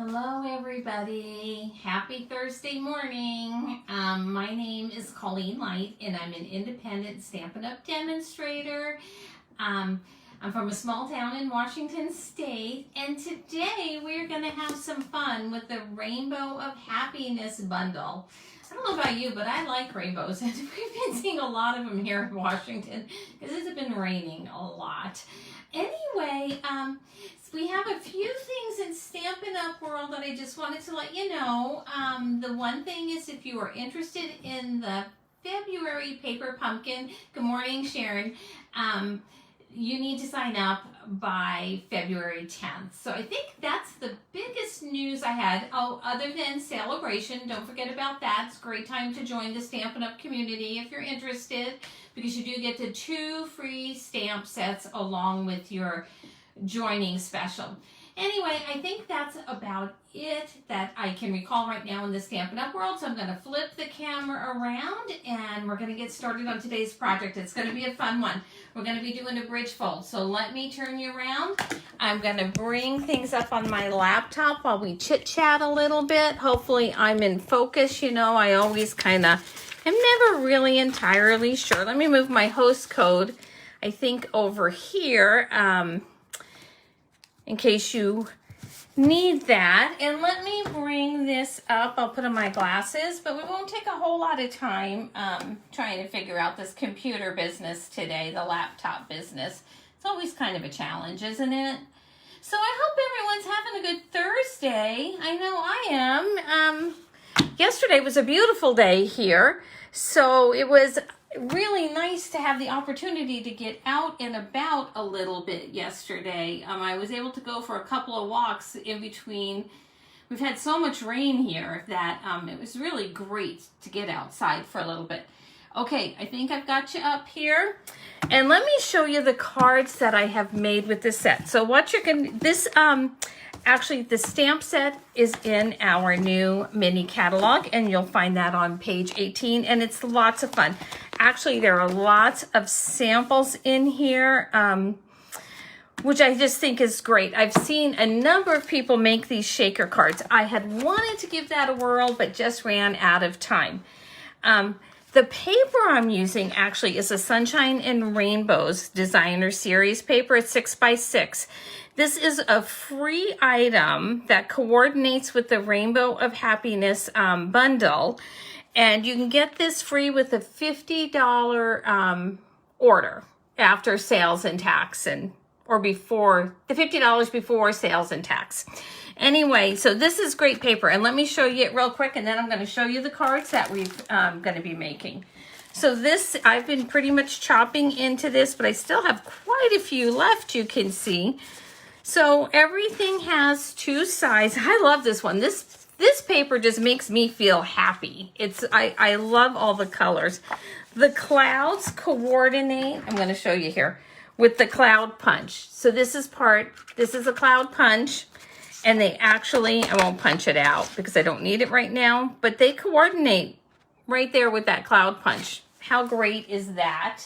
Hello everybody, happy Thursday morning. My name is Colleen Light and I'm an independent Stampin' Up! Demonstrator. I'm from a small town in Washington State, and today we're going to have some fun with the Rainbow of Happiness bundle. I don't know about you, but I like rainbows, and we've been seeing a lot of them here in Washington because it's been raining a lot. Anyway, we have a few things in Stampin' Up! World that I just wanted to let you know. The one thing is, if you are interested in the February paper pumpkin, good morning Sharon, you need to sign up by February 10th. So I think that's the biggest news I had. Oh, other than Sale-A-Bration, don't forget about that. It's a great time to join the Stampin' Up! Community if you're interested, because you do get the 2 free stamp sets along with your joining special. Anyway, I think that's about it that I can recall right now in the Stampin' Up! World. So I'm going to flip the camera around and we're going to get started on today's project. It's going to be a fun one. We're going to be doing a bridge fold. So let me turn you around. I'm going to bring things up on my laptop while we chit chat a little bit. Hopefully I'm in focus. You know, I always kind of am never really entirely sure. Let me move my host code, I think, over here. In case you need that. And let me bring this up. I'll put on my glasses, but we won't take a whole lot of time trying to figure out this computer business today, the laptop business. It's always kind of a challenge, isn't it? So I hope everyone's having a good Thursday. I know I am. Yesterday was a beautiful day here, so it was really nice to have the opportunity to get out and about a little bit yesterday. I was able to go for a couple of walks in between. We've had so much rain here that it was really great to get outside for a little bit. Okay, I think I've got you up here. And let me show you the cards that I have made with this set. So what you're going to, actually, the stamp set is in our new mini catalog, and you'll find that on page 18, and it's lots of fun. Actually, there are lots of samples in here, which I just think is great. I've seen a number of people make these shaker cards. I had wanted to give that a whirl, but just ran out of time. The paper I'm using actually is a Sunshine and Rainbows designer series paper. It's 6x6. This is a free item that coordinates with the Rainbow of Happiness bundle. And you can get this free with a $50 order after sales and tax, or before the $50 before sales and tax. Anyway, so this is great paper, and let me show you it real quick, and then I'm going to show you the cards that we're going to be making. So this, I've been pretty much chopping into this, but I still have quite a few left, you can see. So everything has 2 sides. I love this one. This paper just makes me feel happy. I love all the colors. The clouds coordinate, I'm going to show you here, with the cloud punch. So this is a cloud punch, and they actually, I won't punch it out because I don't need it right now, but they coordinate right there with that cloud punch. How great is that?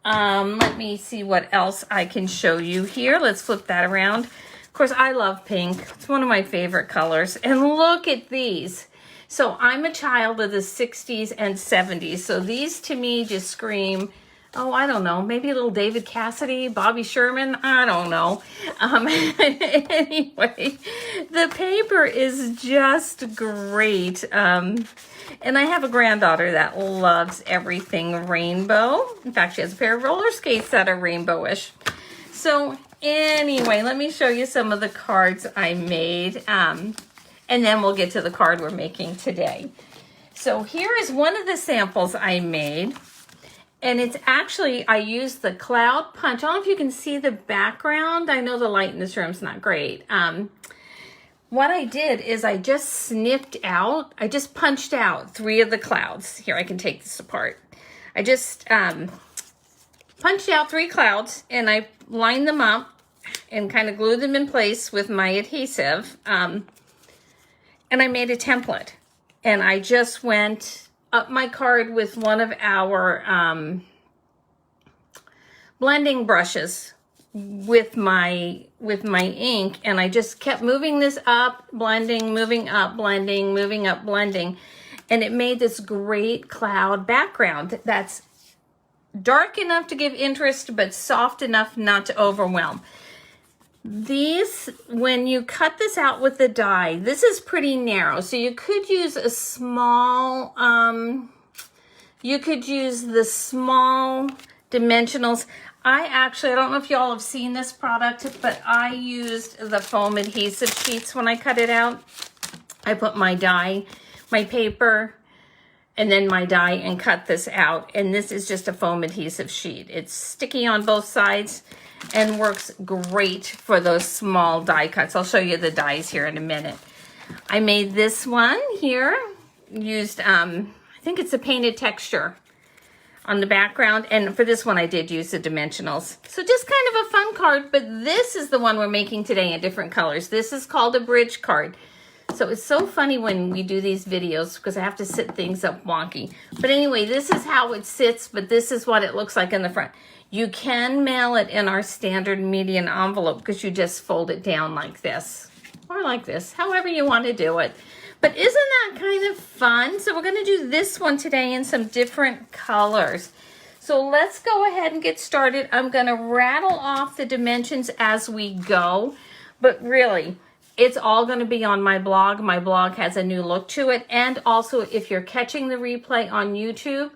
Let me see what else I can show you here. Let's flip that around. Of course, I love pink. It's one of my favorite colors. And look at these. So I'm a child of the 60s and 70s. So these to me just scream, oh, I don't know, maybe a little David Cassidy, Bobby Sherman, I don't know. Anyway, the paper is just great. And I have a granddaughter that loves everything rainbow. In fact, she has a pair of roller skates that are rainbowish. So anyway, let me show you some of the cards I made, and then we'll get to the card we're making today. So here is one of the samples I made, and it's actually, I used the cloud punch. I don't know if you can see the background. I know the light in this room is not great. What I did is I just punched out 3 of the clouds. Here, I can take this apart. I just punched out 3 clouds, and I lined them up and kind of glued them in place with my adhesive. And I made a template. And I just went up my card with one of our blending brushes with my ink, and I just kept moving this up, blending, moving up, blending, moving up, blending, and it made this great cloud background that's dark enough to give interest, but soft enough not to overwhelm. These, when you cut this out with the die, this is pretty narrow, so you could use a small, you could use the small dimensionals. I don't know if y'all have seen this product, but I used the foam adhesive sheets when I cut it out. I put my die, my paper, and then my die and cut this out. And this is just a foam adhesive sheet. It's sticky on both sides and works great for those small die cuts. I'll show you the dies here in a minute. I made this one here, used, I think it's a painted texture on the background, and for this one I did use the dimensionals. So just kind of a fun card, but this is the one we're making today in different colors. This is called a bridge card. So it's so funny when we do these videos because I have to sit things up wonky. But anyway, this is how it sits, but this is what it looks like in the front. You can mail it in our standard median envelope because you just fold it down like this, or like this, however you want to do it. But isn't that kind of fun? So we're going to do this one today in some different colors. So let's go ahead and get started. I'm going to rattle off the dimensions as we go, but really, it's all going to be on my blog. My blog has a new look to it. And also, if you're catching the replay on YouTube,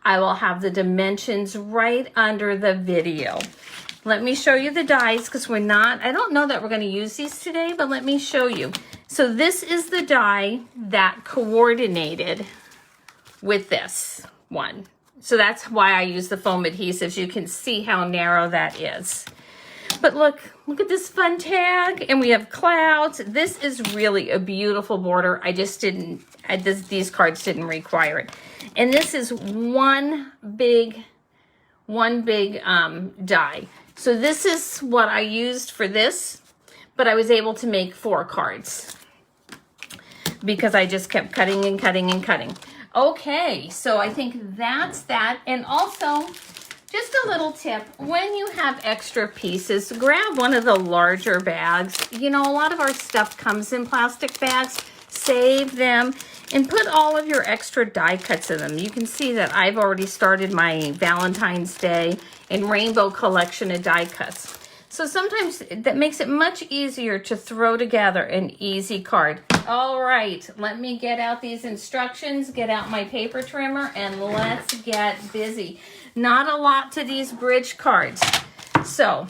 I will have the dimensions right under the video. Let me show you the dies because I don't know that we're going to use these today, but let me show you. So this is the die that coordinated with this one. So that's why I use the foam adhesives. You can see how narrow that is. But look at this fun tag, and we have clouds. This is really a beautiful border. These cards didn't require it. And this is one big die. So this is what I used for this, but I was able to make 4 cards because I just kept cutting and cutting and cutting. Okay, so I think that's that. And also, just a little tip, when you have extra pieces, grab one of the larger bags. You know, a lot of our stuff comes in plastic bags. Save them and put all of your extra die cuts in them. You can see that I've already started my Valentine's Day and rainbow collection of die cuts. So sometimes that makes it much easier to throw together an easy card. All right, let me get out these instructions, get out my paper trimmer, and let's get busy. Not a lot to these bridge cards. So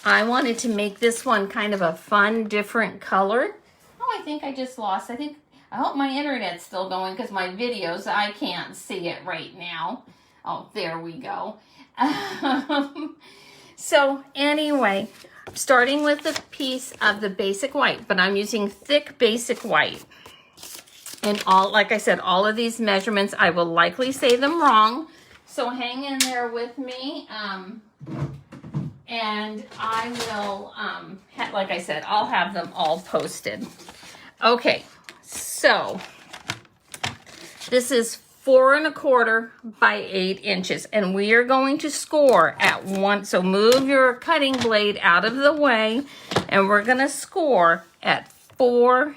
I wanted to make this one kind of a fun, different color. Oh, I think I just lost. I hope my internet's still going because my videos, I can't see it right now. Oh, there we go. So anyway, starting with the piece of the basic white, but I'm using thick basic white. And like I said, all of these measurements, I will likely say them wrong. So hang in there with me. And I will, like I said, I'll have them all posted. Okay, so this is 4 1/4 by 8 inches, and we are going to score at 1. So move your cutting blade out of the way, and we're going to score at 4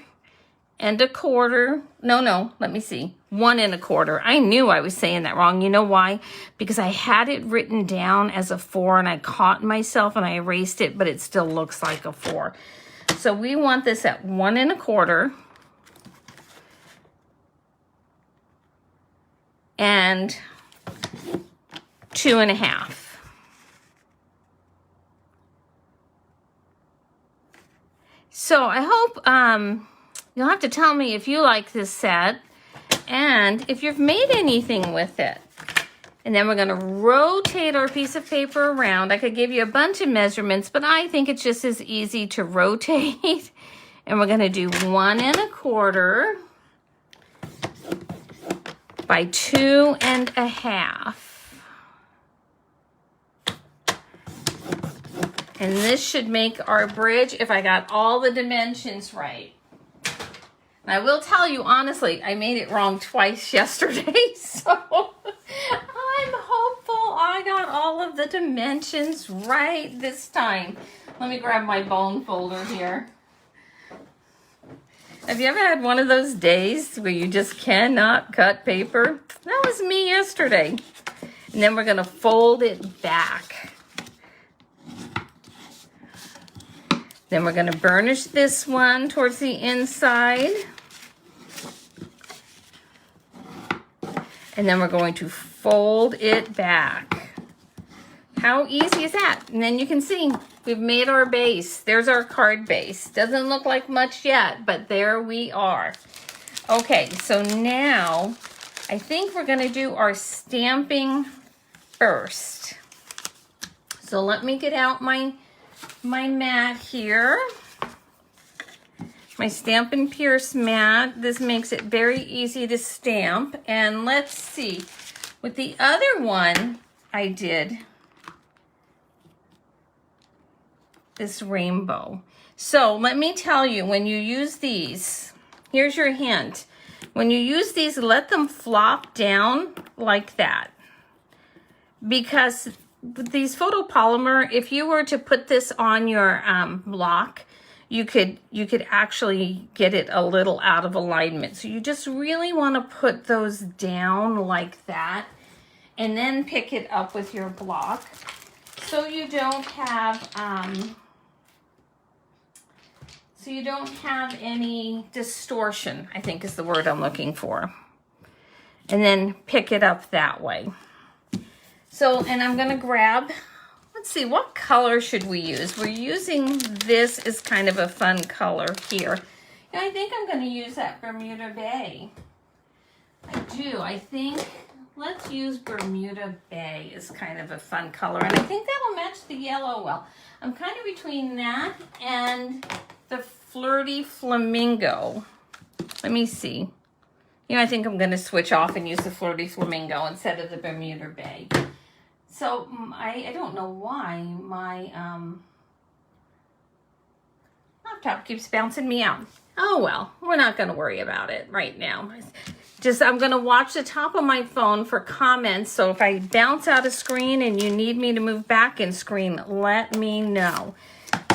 1/4. No, let me see. 1 1/4. I knew I was saying that wrong. You know why? Because I had it written down as a 4, and I caught myself and I erased it, but it still looks like a 4. So we want this at 1 1/4. And 2 1/2. So I hope you'll have to tell me if you like this set and if you've made anything with it. And then we're going to rotate our piece of paper around. I could give you a bunch of measurements, but I think it's just as easy to rotate. And we're going to do 1 1/4 by 2 1/2. And this should make our bridge if I got all the dimensions right. And I will tell you, honestly, I made it wrong twice yesterday, so I'm hopeful Oh, I got all of the dimensions right this time. Let me grab my bone folder here. Have you ever had one of those days where you just cannot cut paper? That was me yesterday. And then we're going to fold it back. Then we're going to burnish this one towards the inside. And then we're going to fold it back. How easy is that? And then you can see we've made our base. There's our card base. Doesn't look like much yet, but there we are. Okay, so now I think we're going to do our stamping first. So let me get out my mat here. My Stampin' Pierce mat. This makes it very easy to stamp. And let's see. With the other one, I did this rainbow. So let me tell you, when you use these, here's your hint. When you use these, let them flop down like that. Because with these photopolymer, if you were to put this on your block, you could actually get it a little out of alignment. So you just really want to put those down like that and then pick it up with your block so you don't have any distortion, I think is the word I'm looking for. And then pick it up that way. So, and I'm gonna grab, let's see, what color should we use? We're using this as kind of a fun color here. And I think I'm gonna use that Bermuda Bay. I do, I think, let's use Bermuda Bay as kind of a fun color. And I think that'll match the yellow well. I'm kind of between that and the Flirty Flamingo. Let me see. You know, I think I'm gonna switch off and use the Flirty Flamingo instead of the Bermuda Bay. So I don't know why my laptop keeps bouncing me out. Oh well, we're not going to worry about it right now. Just I'm going to watch the top of my phone for comments. So if I bounce out of screen and you need me to move back in screen, let me know.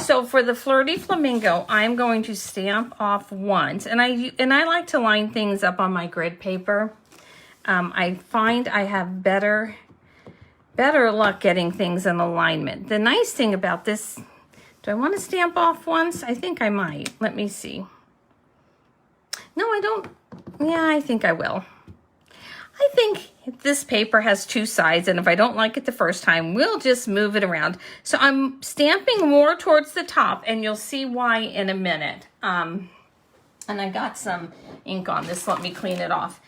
So for the Flirty Flamingo, I'm going to stamp off once. And I like to line things up on my grid paper. I find I have better luck getting things in alignment. The nice thing about this, do I want to stamp off once? I think I might. Let me see. No, I don't. Yeah, I think I will. I think this paper has two sides, and if I don't like it the first time, we'll just move it around. So I'm stamping more towards the top, and you'll see why in a minute. And I got some ink on this. Let me clean it off.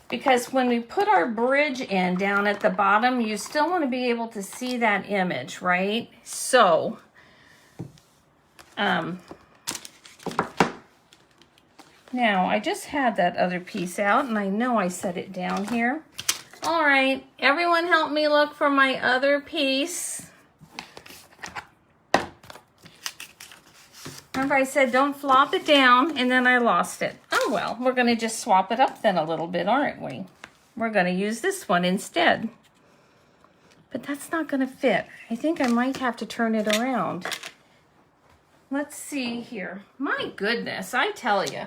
Because when we put our bridge in down at the bottom, you still want to be able to see that image, right? So, now I just had that other piece out and I know I set it down here. All right, everyone help me look for my other piece. Remember I said don't flop it down, and then I lost it. Oh well, we're going to just swap it up then a little bit, aren't we? We're going to use this one instead. But that's not going to fit. I think I might have to turn it around. Let's see here. My goodness, I tell you.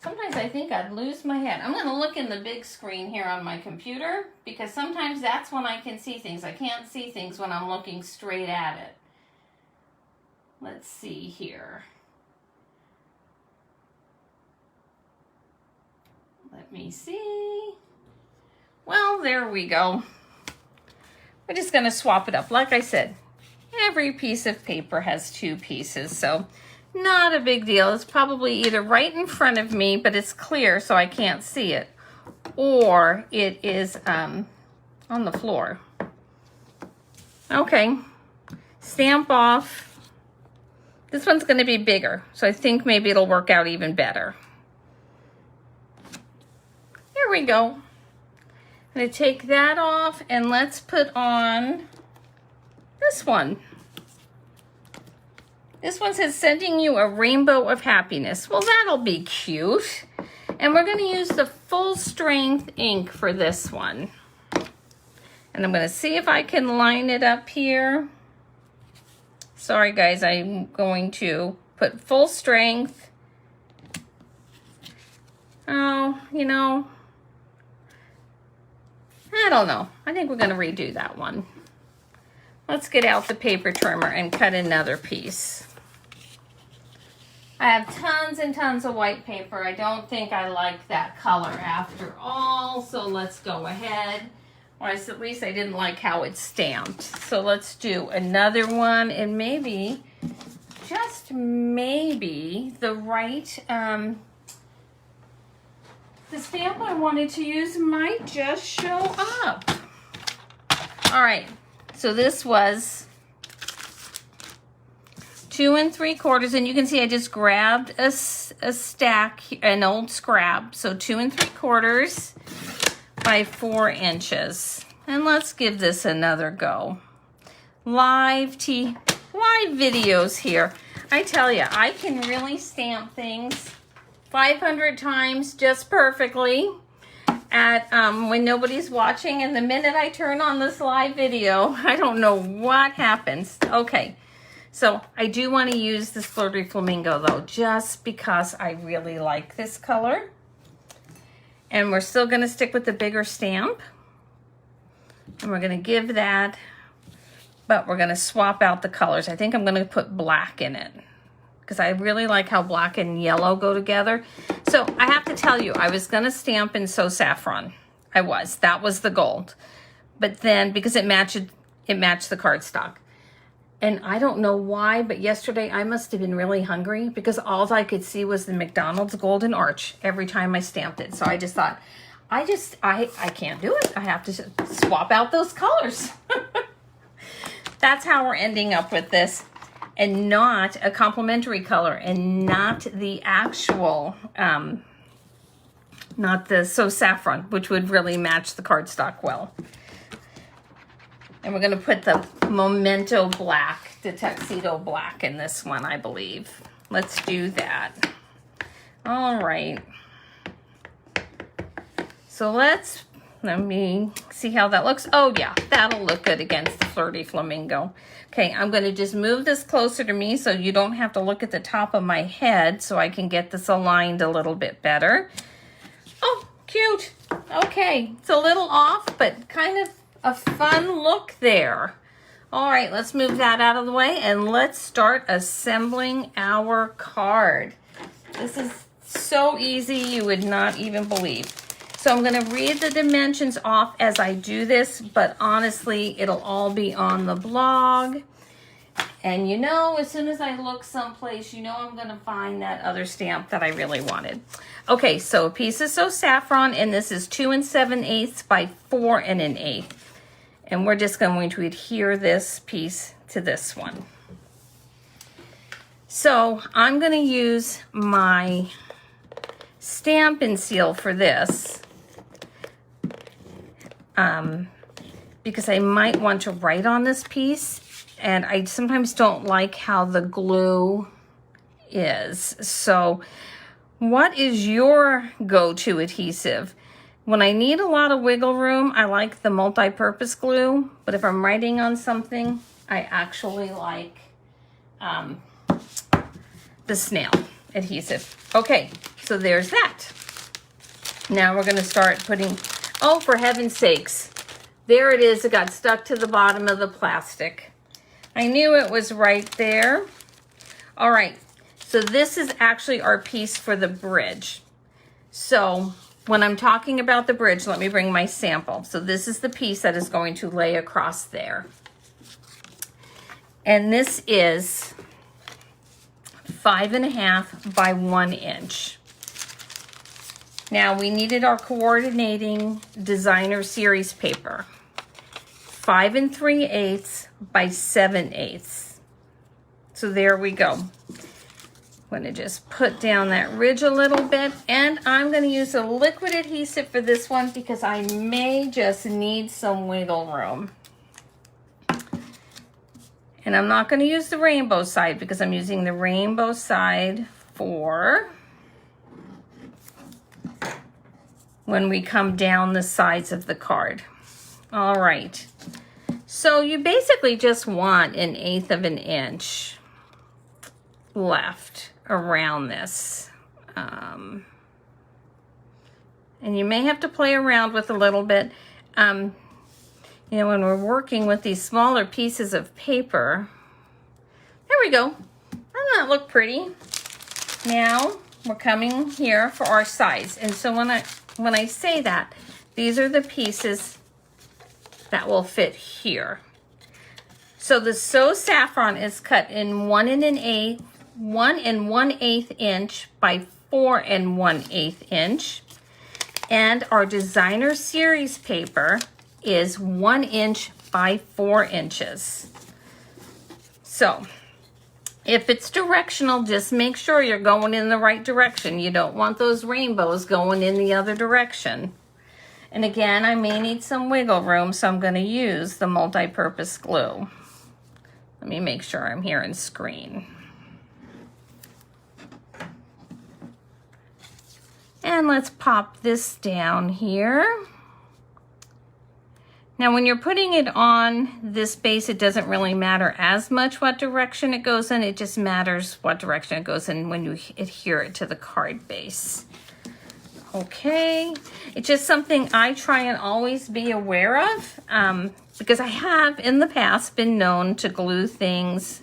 Sometimes I think I'd lose my head. I'm going to look in the big screen here on my computer because sometimes that's when I can see things. I can't see things when I'm looking straight at it. Let's see here. Let me see. Well, there we go. We're just going to swap it up. Like I said, every piece of paper has two pieces, so not a big deal. It's probably either right in front of me, but it's clear so I can't see it, or it is on the floor. Okay, stamp off. This one's going to be bigger, so I think maybe it'll work out even better. There we go. I'm going to take that off and let's put on this one. This one says sending you a rainbow of happiness. Well, that'll be cute. And we're going to use the full strength ink for this one. And I'm going to see if I can line it up here. Sorry guys, I'm going to put full strength. Oh, you know, I don't know. I think we're going to redo that one. Let's get out the paper trimmer and cut another piece. I have tons and tons of white paper. I don't think I like that color after all, so let's go ahead. Or at least I didn't like how it's stamped. So let's do another one, and maybe, just maybe, the right, the stamp I wanted to use might just show up. All right, so this was 2 3/4, and you can see I just grabbed a stack, an old scrap. So 2 3/4 by 4 inches. And let's give this another go. Live videos here. I tell you, I can really stamp things 500 times just perfectly at when nobody's watching, and the minute I turn on this live video, I don't know what happens. Okay. So I do want to use this Flirty Flamingo though, just because I really like this color. And we're still going to stick with the bigger stamp. And we're going to give that, but we're going to swap out the colors. I think I'm going to put black in it because I really like how black and yellow go together. So I have to tell you, I was going to stamp in Saffron. That was the gold. But then because it matched the cardstock. And I don't know why, but yesterday I must have been really hungry because all I could see was the McDonald's Golden Arch every time I stamped it. So I just thought, I can't do it. I have to swap out those colors. That's how we're ending up with this, and not a complementary color, and not the actual, not the Saffron, which would really match the cardstock well. And we're going to put the Memento Black, the Tuxedo Black in this one, I believe. Let's do that. All right. So let me see how that looks. Oh yeah, that'll look good against the Flirty Flamingo. Okay, I'm going to just move this closer to me so you don't have to look at the top of my head, so I can get this aligned a little bit better. Oh, cute. Okay, it's a little off, but kind of a fun look there. All right, let's move that out of the way and let's start assembling our card. This is so easy, you would not even believe. So I'm going to read the dimensions off as I do this, but honestly, it'll all be on the blog. And you know, as soon as I look someplace, you know I'm going to find that other stamp that I really wanted. Okay, so a piece of Saffron, and this is 2 7/8 by 4 1/8. And we're just going to adhere this piece to this one. So I'm going to use my Stampin Seal for this because I might want to write on this piece, and I sometimes don't like how the glue is. So what is your go-to adhesive? When I need a lot of wiggle room, I like the multi-purpose glue, but if I'm writing on something, I actually like the snail adhesive. Okay, so there's that. Now we're gonna start putting, oh, for heaven's sakes, there it is. It got stuck to the bottom of the plastic. I knew it was right there. All right, so this is actually our piece for the bridge. So when I'm talking about the bridge, let me bring my sample. So this is the piece that is going to lay across there. And this is 5.5 by 1 inch. Now we needed our coordinating designer series paper. 5 3/8 by 7/8. So there we go. I'm going to just put down that ridge a little bit, and I'm going to use a liquid adhesive for this one because I may just need some wiggle room. And I'm not going to use the rainbow side because I'm using the rainbow side for when we come down the sides of the card. All right. So you basically just want 1/8 of an inch left around this. And you may have to play around with a little bit. You know, when we're working with these smaller pieces of paper, there we go. Doesn't that look pretty? Now we're coming here for our size. And so when I say that, these are the pieces that will fit here. So the Saffron is cut in 1 1/8 inch by 4 1/8 inch. And our designer series paper is 1 inch by 4 inches. So if it's directional, just make sure you're going in the right direction. You don't want those rainbows going in the other direction. And again, I may need some wiggle room, so I'm going to use the multi-purpose glue. Let me make sure I'm here in screen. And let's pop this down here. Now, when you're putting it on this base, it doesn't really matter as much what direction it goes in. It just matters what direction it goes in when you adhere it to the card base. Okay, it's just something I try and always be aware of because I have in the past been known to glue things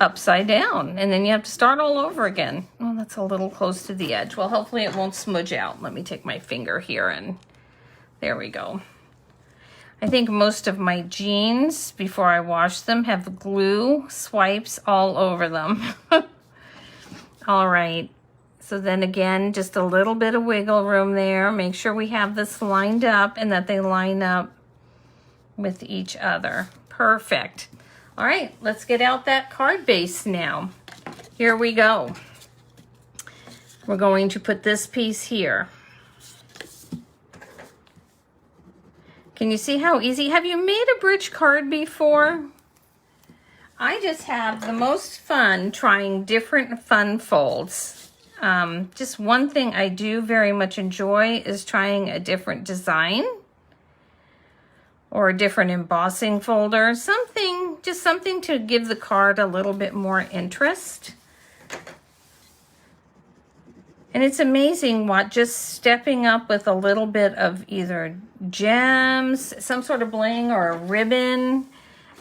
upside down and then you have to start all over again. Oh, that's a little close to the edge. Well, hopefully it won't smudge out. Let me take my finger here and there we go. I think most of my jeans, before I wash them, have glue swipes all over them. All right. So then again, just a little bit of wiggle room there. Make sure we have this lined up and that they line up with each other. Perfect. All right, let's get out that card base now. Here we go. We're going to put this piece here. Can you see how easy? Have you made a bridge card before? I just have the most fun trying different fun folds. Just one thing I do very much enjoy is trying a different design or a different embossing folder. Just something to give the card a little bit more interest. And it's amazing what just stepping up with a little bit of either gems, some sort of bling or a ribbon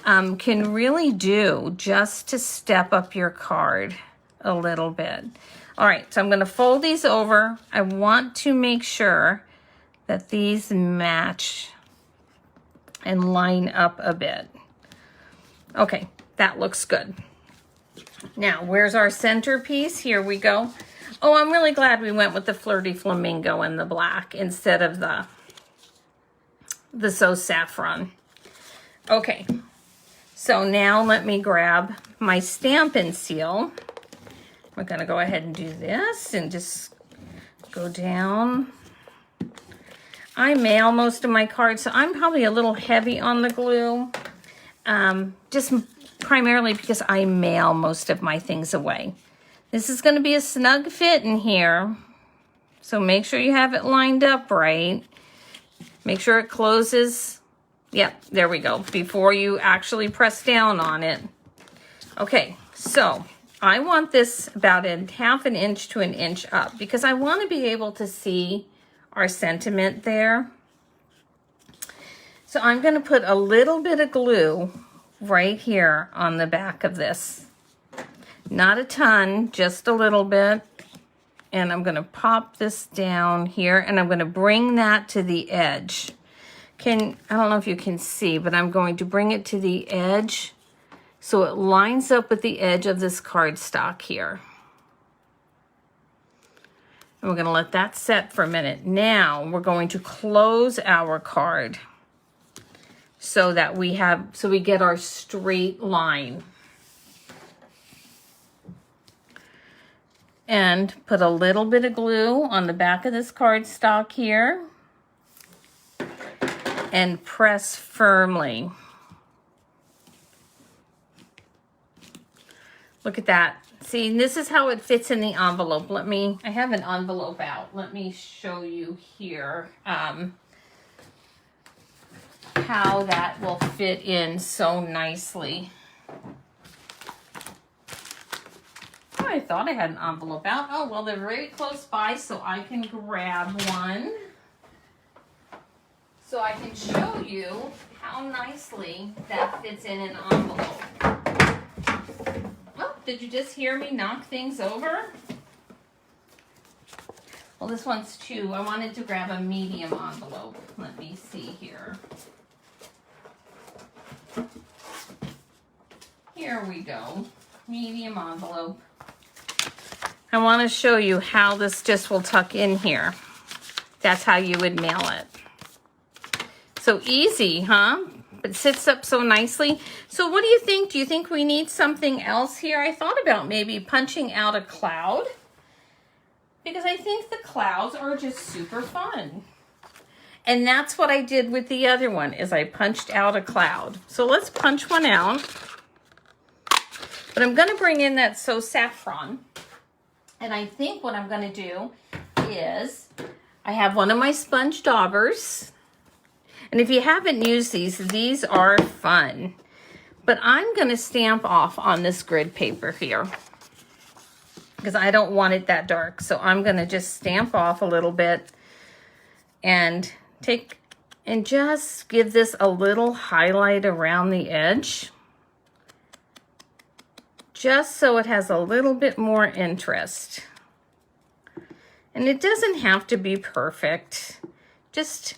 can really do just to step up your card a little bit. All right, so I'm going to fold these over. I want to make sure that these match and line up a bit. Okay, that looks good. Now, where's our centerpiece? Here we go. Oh, I'm really glad we went with the Flirty Flamingo and the black instead of the Saffron. Okay, so now let me grab my Stampin Seal. We're going to go ahead and do this and just go down. I mail most of my cards, so I'm probably a little heavy on the glue, just primarily because I mail most of my things away. This is going to be a snug fit in here, so make sure you have it lined up right. Make sure it closes. Yep, there we go, before you actually press down on it. Okay, so I want this about 1/2 inch to 1 inch up because I want to be able to see our sentiment there. So I'm going to put a little bit of glue right here on the back of this. Not a ton, just a little bit. And I'm going to pop this down here and I'm going to bring that to the edge. I don't know if you can see, but I'm going to bring it to the edge so it lines up with the edge of this cardstock here. And we're going to let that set for a minute. Now we're going to close our card so that we get our straight line. And put a little bit of glue on the back of this cardstock here and press firmly. Look at that. See, this is how it fits in the envelope. I have an envelope out. Let me show you here. how that will fit in so nicely. Oh, I thought I had an envelope out. Oh, well, they're very close by, so I can grab one. So I can show you how nicely that fits in an envelope. Oh, did you just hear me knock things over? Well, this one's two. I wanted to grab a medium envelope. Let me see here. Here we go. Medium envelope. I want to show you how this just will tuck in here. That's how you would mail it. So easy, huh? It sits up so nicely. So what do you think? Do you think we need something else here? I thought about maybe punching out a cloud, because I think the clouds are just super fun. And that's what I did with the other one, is I punched out a cloud. So let's punch one out. But I'm going to bring in that Saffron. And I think what I'm going to do is, I have one of my sponge daubers. And if you haven't used these are fun. But I'm going to stamp off on this grid paper here, because I don't want it that dark. So I'm going to just stamp off a little bit and just give this a little highlight around the edge, just so it has a little bit more interest. And it doesn't have to be perfect. Just,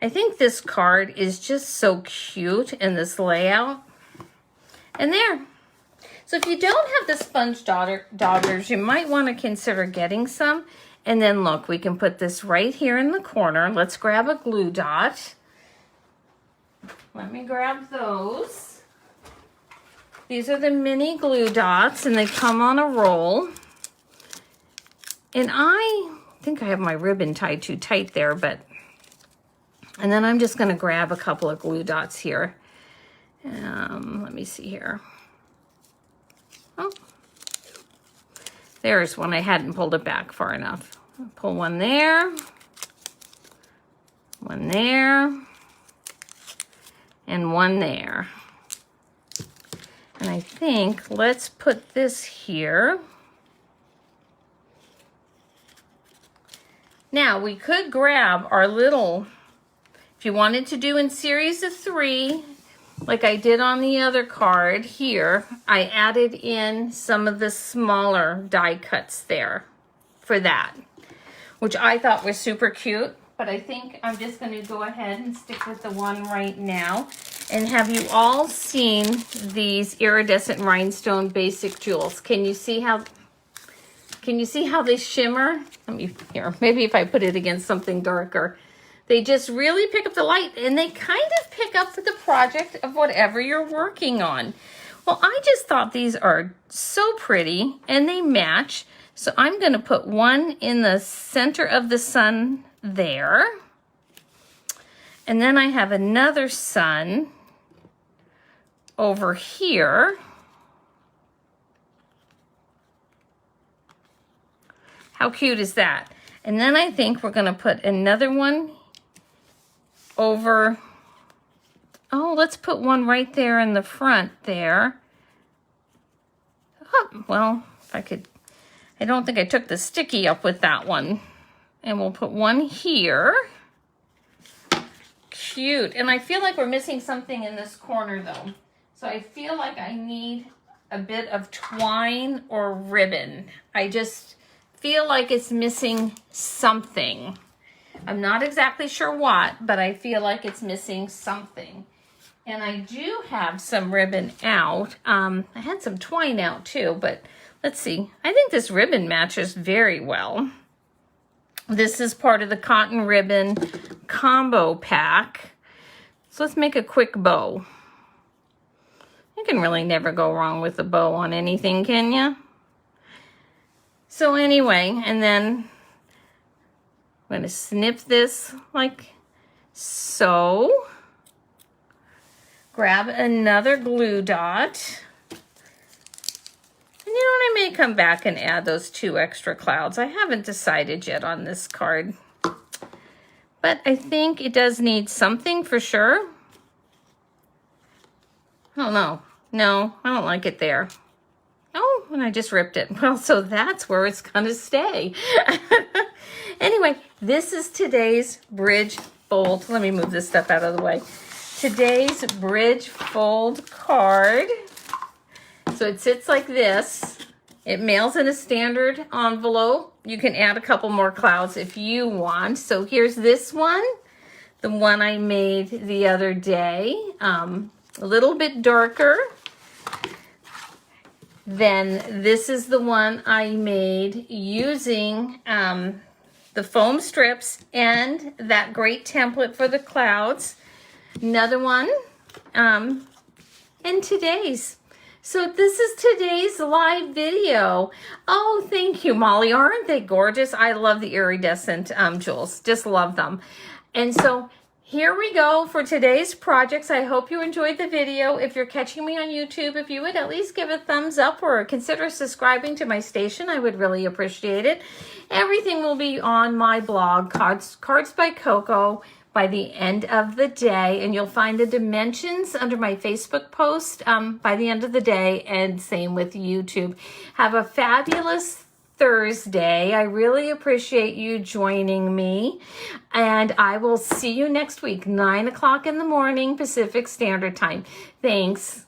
I think this card is just so cute in this layout. And there. So if you don't have the sponge daubers, you might want to consider getting some. And then look, we can put this right here in the corner. Let's grab a glue dot. Let me grab those. These are the mini glue dots, and they come on a roll. And I think I have my ribbon tied too tight there, and then I'm just going to grab a couple of glue dots here. Let me see here. Oh, there's one. I hadn't pulled it back far enough. I'll pull one there, and one there. And I think let's put this here. Now we could grab our little, if you wanted to do in series of 3, like I did on the other card here, I added in some of the smaller die cuts there for that, which I thought was super cute. But I think I'm just going to go ahead and stick with the one right now. And have you all seen these iridescent rhinestone basic jewels? Can you see how they shimmer? Let me, here, maybe if I put it against something darker. They just really pick up the light, and they kind of pick up the project of whatever you're working on. Well, I just thought these are so pretty, and they match. So I'm going to put one in the center of the sun there. And then I have another sun over here. How cute is that? And then I think we're going to put another one over. Oh, let's put one right there in the front there. Oh, well, if I could, I don't think I took the sticky up with that one. And we'll put one here. Cute. And I feel like we're missing something in this corner though. So I feel like I need a bit of twine or ribbon. I just feel like it's missing something. I'm not exactly sure what, but I feel like it's missing something. And I do have some ribbon out. I had some twine out too, but let's see. I think this ribbon matches very well. This is part of the cotton ribbon combo pack. So let's make a quick bow. You can really never go wrong with a bow on anything, can you? So anyway, and then I'm going to snip this like so. Grab another glue dot. And you know what, I may come back and add those 2 extra clouds. I haven't decided yet on this card. But but I think it does need something for sure. I don't know. No, I don't like it there. Oh, and I just ripped it. Well, so that's where it's gonna stay. Anyway, this is today's bridge fold. Let me move this stuff out of the way. Today's bridge fold card. So it sits like this. It mails in a standard envelope. You can add a couple more clouds if you want. So here's this one, the one I made the other day. A little bit darker. Then this is the one I made using the foam strips and that great template for the clouds. Another one, and today's. So this is today's live video. Oh, thank you, Molly. Aren't they gorgeous? I love the iridescent jewels. Just love them. And so here we go for today's projects. I hope you enjoyed the video. If you're catching me on YouTube, if you would at least give a thumbs up or consider subscribing to my station, I would really appreciate it. Everything will be on my blog, Cards by Coco, by the end of the day, and you'll find the dimensions under my Facebook post by the end of the day, and same with YouTube. Have a fabulous Thursday. I really appreciate you joining me, and I will see you next week, 9 o'clock in the morning Pacific Standard Time. Thanks.